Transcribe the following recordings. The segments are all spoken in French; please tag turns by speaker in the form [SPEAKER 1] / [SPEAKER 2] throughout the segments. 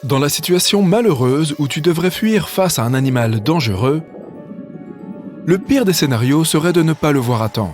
[SPEAKER 1] Dans la situation malheureuse où tu devrais fuir face à un animal dangereux, le pire des scénarios serait de ne pas le voir à temps.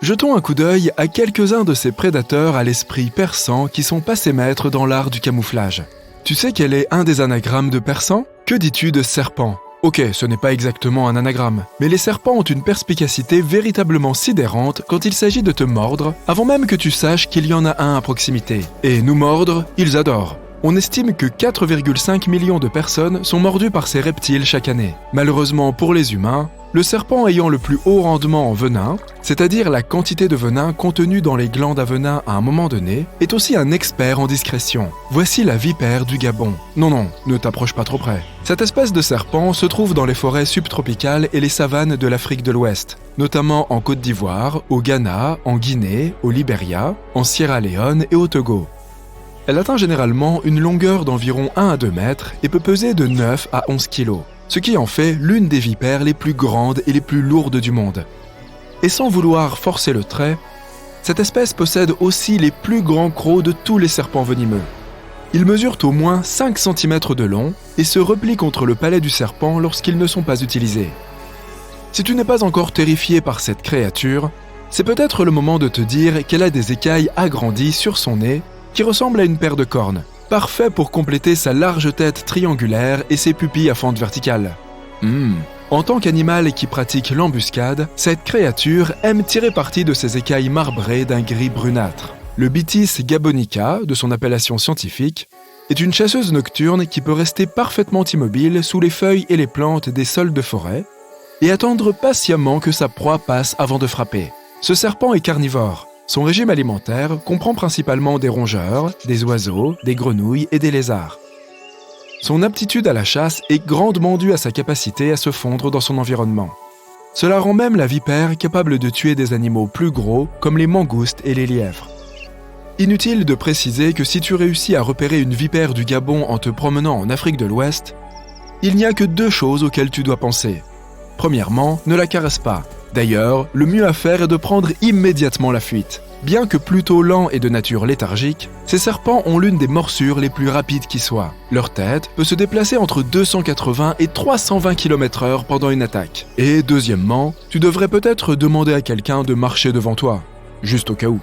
[SPEAKER 1] Jetons un coup d'œil à quelques-uns de ces prédateurs à l'esprit perçant qui sont passés maîtres dans l'art du camouflage. Tu sais quel est un des anagrammes de perçant ? Que dis-tu de serpent ? Ok, ce n'est pas exactement un anagramme, mais les serpents ont une perspicacité véritablement sidérante quand il s'agit de te mordre, avant même que tu saches qu'il y en a un à proximité. Et nous mordre, ils adorent. On estime que 4,5 millions de personnes sont mordues par ces reptiles chaque année. Malheureusement pour les humains, le serpent ayant le plus haut rendement en venin, c'est-à-dire la quantité de venin contenue dans les glandes à venin à un moment donné, est aussi un expert en discrétion. Voici la vipère du Gabon. Non, ne t'approche pas trop près. Cette espèce de serpent se trouve dans les forêts subtropicales et les savanes de l'Afrique de l'Ouest, notamment en Côte d'Ivoire, au Ghana, en Guinée, au Libéria, en Sierra Leone et au Togo. Elle atteint généralement une longueur d'environ 1 à 2 mètres et peut peser de 9 à 11 kg, ce qui en fait l'une des vipères les plus grandes et les plus lourdes du monde. Et sans vouloir forcer le trait, cette espèce possède aussi les plus grands crocs de tous les serpents venimeux. Ils mesurent au moins 5 cm de long et se replient contre le palais du serpent lorsqu'ils ne sont pas utilisés. Si tu n'es pas encore terrifié par cette créature, c'est peut-être le moment de te dire qu'elle a des écailles agrandies sur son nez qui ressemble à une paire de cornes, parfait pour compléter sa large tête triangulaire et ses pupilles à fente verticale. En tant qu'animal qui pratique l'embuscade, cette créature aime tirer parti de ses écailles marbrées d'un gris brunâtre. Le Bitis gabonica, de son appellation scientifique, est une chasseuse nocturne qui peut rester parfaitement immobile sous les feuilles et les plantes des sols de forêt et attendre patiemment que sa proie passe avant de frapper. Ce serpent est carnivore. Son régime alimentaire comprend principalement des rongeurs, des oiseaux, des grenouilles et des lézards. Son aptitude à la chasse est grandement due à sa capacité à se fondre dans son environnement. Cela rend même la vipère capable de tuer des animaux plus gros comme les mangoustes et les lièvres. Inutile de préciser que si tu réussis à repérer une vipère du Gabon en te promenant en Afrique de l'Ouest, il n'y a que 2 choses auxquelles tu dois penser. Premièrement, ne la caresse pas. D'ailleurs, le mieux à faire est de prendre immédiatement la fuite. Bien que plutôt lents et de nature léthargique, ces serpents ont l'une des morsures les plus rapides qui soient. Leur tête peut se déplacer entre 280 et 320 km/h pendant une attaque. Et deuxièmement, tu devrais peut-être demander à quelqu'un de marcher devant toi, juste au cas où.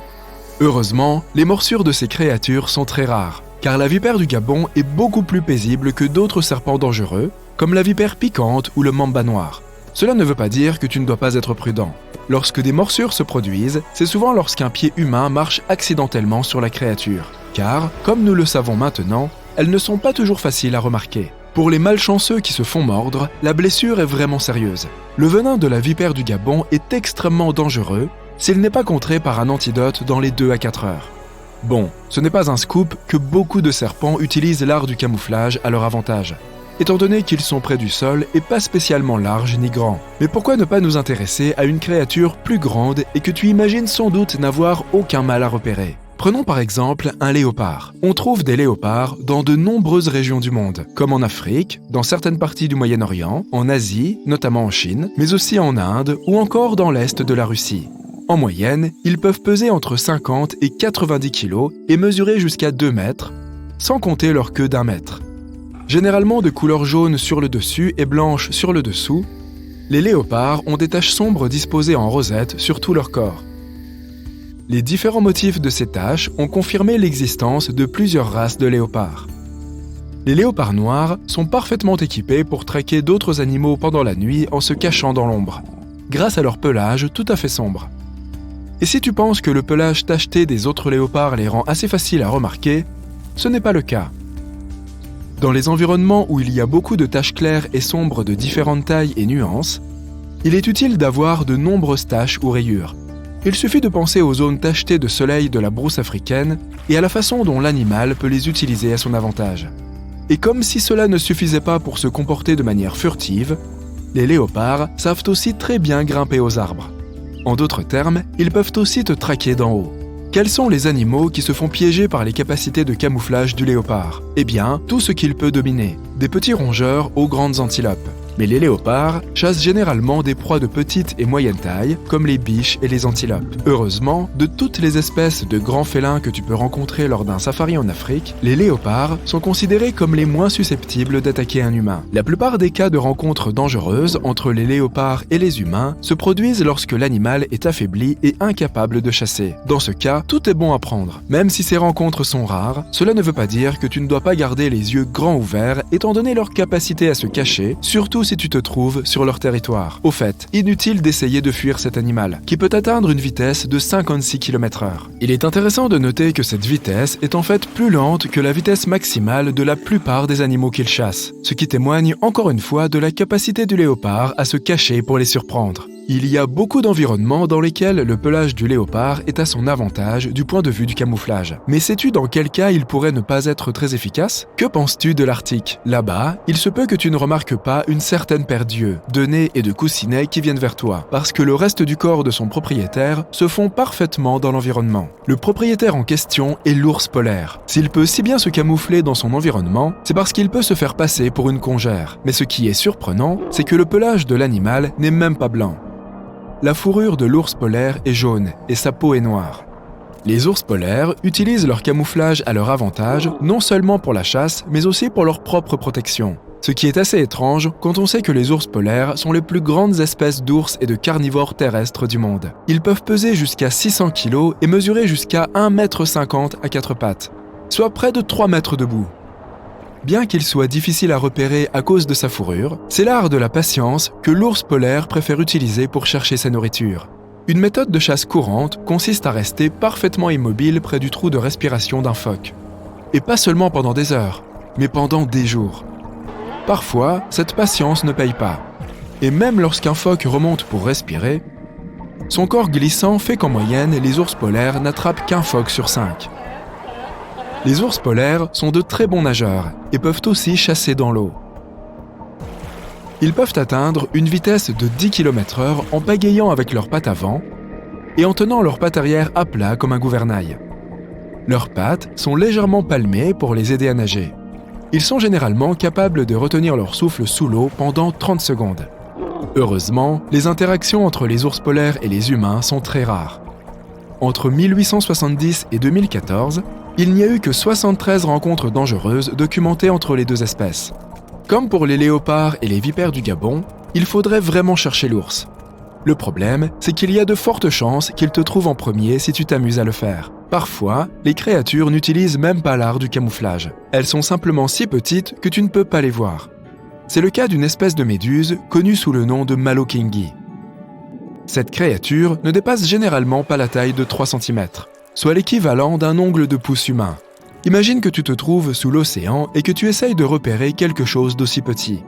[SPEAKER 1] Heureusement, les morsures de ces créatures sont très rares, car la vipère du Gabon est beaucoup plus paisible que d'autres serpents dangereux, comme la vipère piquante ou le mamba noir. Cela ne veut pas dire que tu ne dois pas être prudent. Lorsque des morsures se produisent, c'est souvent lorsqu'un pied humain marche accidentellement sur la créature. Car, comme nous le savons maintenant, elles ne sont pas toujours faciles à remarquer. Pour les malchanceux qui se font mordre, la blessure est vraiment sérieuse. Le venin de la vipère du Gabon est extrêmement dangereux s'il n'est pas contré par un antidote dans les 2 à 4 heures. Bon, ce n'est pas un scoop que beaucoup de serpents utilisent l'art du camouflage à leur avantage, étant donné qu'ils sont près du sol et pas spécialement larges ni grands. Mais pourquoi ne pas nous intéresser à une créature plus grande et que tu imagines sans doute n'avoir aucun mal à repérer ? Prenons par exemple un léopard. On trouve des léopards dans de nombreuses régions du monde, comme en Afrique, dans certaines parties du Moyen-Orient, en Asie, notamment en Chine, mais aussi en Inde ou encore dans l'est de la Russie. En moyenne, ils peuvent peser entre 50 et 90 kg et mesurer jusqu'à 2 mètres, sans compter leur queue d'1 mètre. Généralement de couleur jaune sur le dessus et blanche sur le dessous, les léopards ont des taches sombres disposées en rosette sur tout leur corps. Les différents motifs de ces taches ont confirmé l'existence de plusieurs races de léopards. Les léopards noirs sont parfaitement équipés pour traquer d'autres animaux pendant la nuit en se cachant dans l'ombre, grâce à leur pelage tout à fait sombre. Et si tu penses que le pelage tacheté des autres léopards les rend assez faciles à remarquer, ce n'est pas le cas. Dans les environnements où il y a beaucoup de taches claires et sombres de différentes tailles et nuances, il est utile d'avoir de nombreuses taches ou rayures. Il suffit de penser aux zones tachetées de soleil de la brousse africaine et à la façon dont l'animal peut les utiliser à son avantage. Et comme si cela ne suffisait pas pour se comporter de manière furtive, les léopards savent aussi très bien grimper aux arbres. En d'autres termes, ils peuvent aussi te traquer d'en haut. Quels sont les animaux qui se font piéger par les capacités de camouflage du léopard ? Eh bien, tout ce qu'il peut dominer. Des petits rongeurs aux grandes antilopes. Mais les léopards chassent généralement des proies de petite et moyenne taille, comme les biches et les antilopes. Heureusement, de toutes les espèces de grands félins que tu peux rencontrer lors d'un safari en Afrique, les léopards sont considérés comme les moins susceptibles d'attaquer un humain. La plupart des cas de rencontres dangereuses entre les léopards et les humains se produisent lorsque l'animal est affaibli et incapable de chasser. Dans ce cas, tout est bon à prendre. Même si ces rencontres sont rares, cela ne veut pas dire que tu ne dois pas garder les yeux grands ouverts étant donné leur capacité à se cacher, surtout si tu te trouves sur leur territoire. Au fait, inutile d'essayer de fuir cet animal, qui peut atteindre une vitesse de 56 km/h. Il est intéressant de noter que cette vitesse est en fait plus lente que la vitesse maximale de la plupart des animaux qu'il chasse, ce qui témoigne encore une fois de la capacité du léopard à se cacher pour les surprendre. Il y a beaucoup d'environnements dans lesquels le pelage du léopard est à son avantage du point de vue du camouflage. Mais sais-tu dans quel cas il pourrait ne pas être très efficace? Que penses-tu de l'Arctique? Là-bas, il se peut que tu ne remarques pas une certaine paire d'yeux, de nez et de coussinets qui viennent vers toi, parce que le reste du corps de son propriétaire se fond parfaitement dans l'environnement. Le propriétaire en question est l'ours polaire. S'il peut si bien se camoufler dans son environnement, c'est parce qu'il peut se faire passer pour une congère. Mais ce qui est surprenant, c'est que le pelage de l'animal n'est même pas blanc. La fourrure de l'ours polaire est jaune et sa peau est noire. Les ours polaires utilisent leur camouflage à leur avantage, non seulement pour la chasse, mais aussi pour leur propre protection. Ce qui est assez étrange quand on sait que les ours polaires sont les plus grandes espèces d'ours et de carnivores terrestres du monde. Ils peuvent peser jusqu'à 600 kg et mesurer jusqu'à 1,50 m à quatre pattes, soit près de 3 mètres debout. Bien qu'il soit difficile à repérer à cause de sa fourrure, c'est l'art de la patience que l'ours polaire préfère utiliser pour chercher sa nourriture. Une méthode de chasse courante consiste à rester parfaitement immobile près du trou de respiration d'un phoque. Et pas seulement pendant des heures, mais pendant des jours. Parfois, cette patience ne paye pas. Et même lorsqu'un phoque remonte pour respirer, son corps glissant fait qu'en moyenne, les ours polaires n'attrapent qu'un phoque sur 5. Les ours polaires sont de très bons nageurs et peuvent aussi chasser dans l'eau. Ils peuvent atteindre une vitesse de 10 km/h en pagayant avec leurs pattes avant et en tenant leurs pattes arrière à plat comme un gouvernail. Leurs pattes sont légèrement palmées pour les aider à nager. Ils sont généralement capables de retenir leur souffle sous l'eau pendant 30 secondes. Heureusement, les interactions entre les ours polaires et les humains sont très rares. Entre 1870 et 2014, il n'y a eu que 73 rencontres dangereuses documentées entre les deux espèces. Comme pour les léopards et les vipères du Gabon, il faudrait vraiment chercher l'ours. Le problème, c'est qu'il y a de fortes chances qu'il te trouve en premier si tu t'amuses à le faire. Parfois, les créatures n'utilisent même pas l'art du camouflage. Elles sont simplement si petites que tu ne peux pas les voir. C'est le cas d'une espèce de méduse connue sous le nom de Malokingi. Cette créature ne dépasse généralement pas la taille de 3 cm. Soit l'équivalent d'un ongle de pouce humain. Imagine que tu te trouves sous l'océan et que tu essayes de repérer quelque chose d'aussi petit.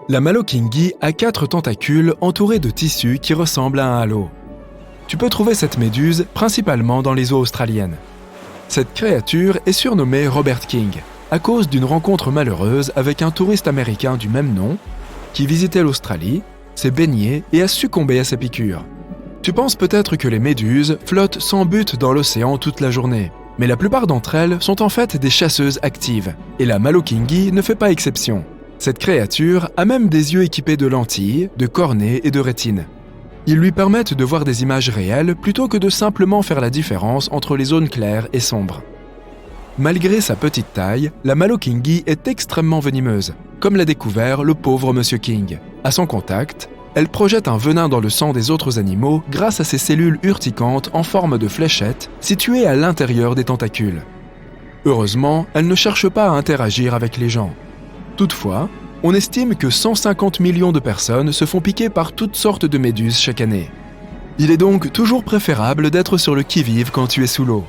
[SPEAKER 1] La Malokingi a 4 tentacules entourés de tissus qui ressemblent à un halo. Tu peux trouver cette méduse principalement dans les eaux australiennes. Cette créature est surnommée Robert King, à cause d'une rencontre malheureuse avec un touriste américain du même nom, qui visitait l'Australie, s'est baigné et a succombé à sa piqûre. Tu penses peut-être que les méduses flottent sans but dans l'océan toute la journée, mais la plupart d'entre elles sont en fait des chasseuses actives, et la Malokingi ne fait pas exception. Cette créature a même des yeux équipés de lentilles, de cornées et de rétines. Ils lui permettent de voir des images réelles plutôt que de simplement faire la différence entre les zones claires et sombres. Malgré sa petite taille, la Malokingi est extrêmement venimeuse, comme l'a découvert le pauvre Monsieur King. À son contact, elle projette un venin dans le sang des autres animaux grâce à ses cellules urticantes en forme de fléchettes situées à l'intérieur des tentacules. Heureusement, elle ne cherche pas à interagir avec les gens. Toutefois, on estime que 150 millions de personnes se font piquer par toutes sortes de méduses chaque année. Il est donc toujours préférable d'être sur le qui-vive quand tu es sous l'eau.